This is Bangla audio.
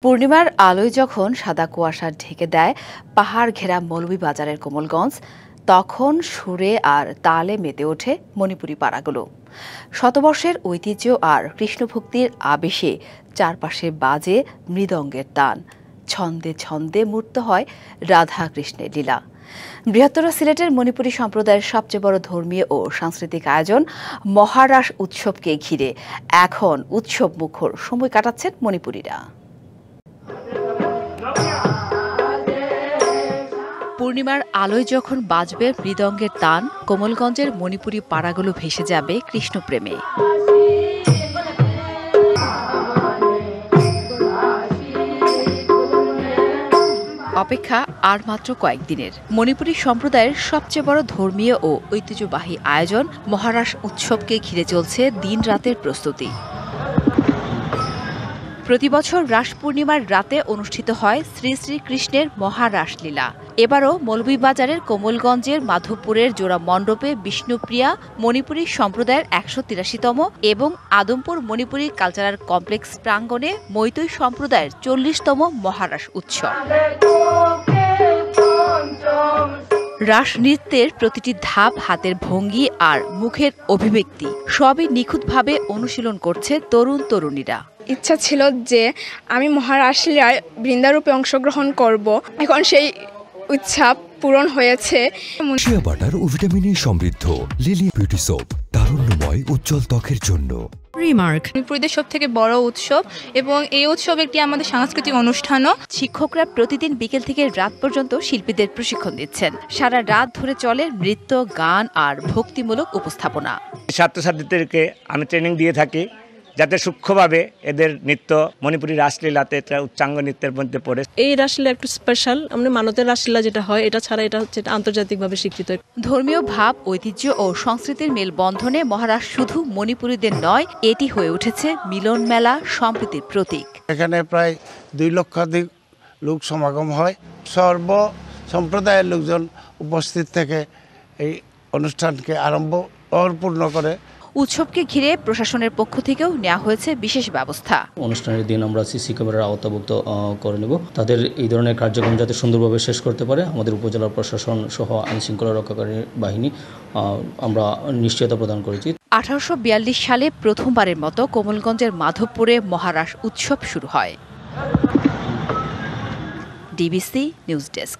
পূর্ণিমার আলোয় যখন সাদা কুয়াশা ঢেকে দেয় পাহাড় ঘেরা মৌলভীবাজারের কোমলগঞ্জ, তখন সুরে আর তালে মেতে ওঠে মণিপুরি পাড়াগুলো। শতবর্ষের ঐতিহ্য আর কৃষ্ণভক্তির আবেশে চারপাশে বাজে মৃদঙ্গের তান, ছন্দে ছন্দে মূর্ত হয় রাধা কৃষ্ণের লীলা। বৃহত্তর সিলেটের মণিপুরী সম্প্রদায়ের সবচেয়ে বড় ধর্মীয় ও সাংস্কৃতিক আয়োজন মহারাস উৎসবকে ঘিরে এখন উৎসব মুখর সময় কাটাচ্ছেন মণিপুরীরা। পূর্ণিমার আলোয় যখন বাজবে মৃদঙ্গের তান, কোমলগঞ্জের মণিপুরি পাড়াগুলো ভেসে যাবে কৃষ্ণপ্রেমে। অপেক্ষা আর মাত্র কয়েকদিনের। মণিপুরী সম্প্রদায়ের সবচেয়ে বড় ধর্মীয় ও ঐতিহ্যবাহী আয়োজন মহারাস উৎসবকে ঘিরে চলছে দিন রাতের প্রস্তুতি। প্রতিবছর রাস পূর্ণিমার রাতে অনুষ্ঠিত হয় শ্রী শ্রী কৃষ্ণের মহারাসলীলা। এবারও মৌলভীবাজারের কোমলগঞ্জের মাধবপুরের জোড়া মণ্ডপে বিষ্ণুপ্রিয়া মণিপুরী সম্প্রদায়ের ১৮৩তম এবং আদমপুর মণিপুরী কালচারাল কমপ্লেক্স প্রাঙ্গণে মৈতৈ সম্প্রদায়ের ৪০তম মহারাস উৎসব। রাস নৃত্যের প্রতিটি ধাপ, হাতের ভঙ্গি আর মুখের অভিব্যক্তি সবই নিখুঁতভাবে অনুশীলন করছে তরুণ তরুণীরা। ইচ্ছা ছিল যে আমি মহারাসলীলায় বৃন্দারূপে অংশগ্রহণ করব, এখন সেই ইচ্ছা পূরণ হয়েছে। শিয়া বাটার ও ভিটামিনে সমৃদ্ধ লিলি বিউটি সোপ, তারুণ্যময় উজ্জ্বল ত্বকের জন্য। মণিপুরীদের সব থেকে বড় উৎসব এবং এই উৎসব একটি আমাদের সাংস্কৃতিক অনুষ্ঠানও। শিক্ষকরা প্রতিদিন বিকেল থেকে রাত পর্যন্ত শিল্পীদের প্রশিক্ষণ দিচ্ছেন। সারা রাত ধরে চলে নৃত্য, গান আর ভক্তিমূলক উপস্থাপনা। ছাত্রছাত্রীদেরকে আমি ট্রেনিং দিয়ে থাকি যাতে সূক্ষ্মভাবে এদের নৃত্য মণিপুরী রাসলীলাতে এটা উচ্চাঙ্গ নৃত্যের মধ্যে পড়ে। এই রাসলীলা একটু স্পেশাল। আমরা মানতের রাসলীলা যেটা হয় এটা ছাড়া এটা হচ্ছে আন্তর্জাতিকভাবে স্বীকৃত। ধর্মীয় ভাব, ঐতিহ্য ও সংস্কৃতির মেলবন্ধনে মহারাস শুধু মণিপুরীদের নয়, এটি হয়ে উঠেছে মিলন মেলা, সম্প্রীতির প্রতীক। এখানে প্রায় ২ লক্ষাধিক লোক সমাগম হয়। সর্ব সম্প্রদায়ের লোকজন উপস্থিত থেকে এই অনুষ্ঠানকে অর্পূর্ণ করে। উৎসবকে ঘিরে প্রশাসনের পক্ষ থেকেও নেওয়া হয়েছে বিশেষ ব্যবস্থা। অনুষ্ঠানের দিন আমরা সিসি ক্যামেরার আওতাভুক্ত করে নেব। তাদের এই ধরনের কার্যক্রম যাতে সুন্দরভাবে শেষ করতে পারে আমাদের উপজেলা প্রশাসন সহ আইনশৃঙ্খলা রক্ষাকারী বাহিনী আমরা নিশ্চয়তা প্রদান করেছি। ১৮৪২ সালে প্রথমবারের মতো কোমলগঞ্জের মাধবপুরে মহারাস উৎসব শুরু হয়। DBC news desk.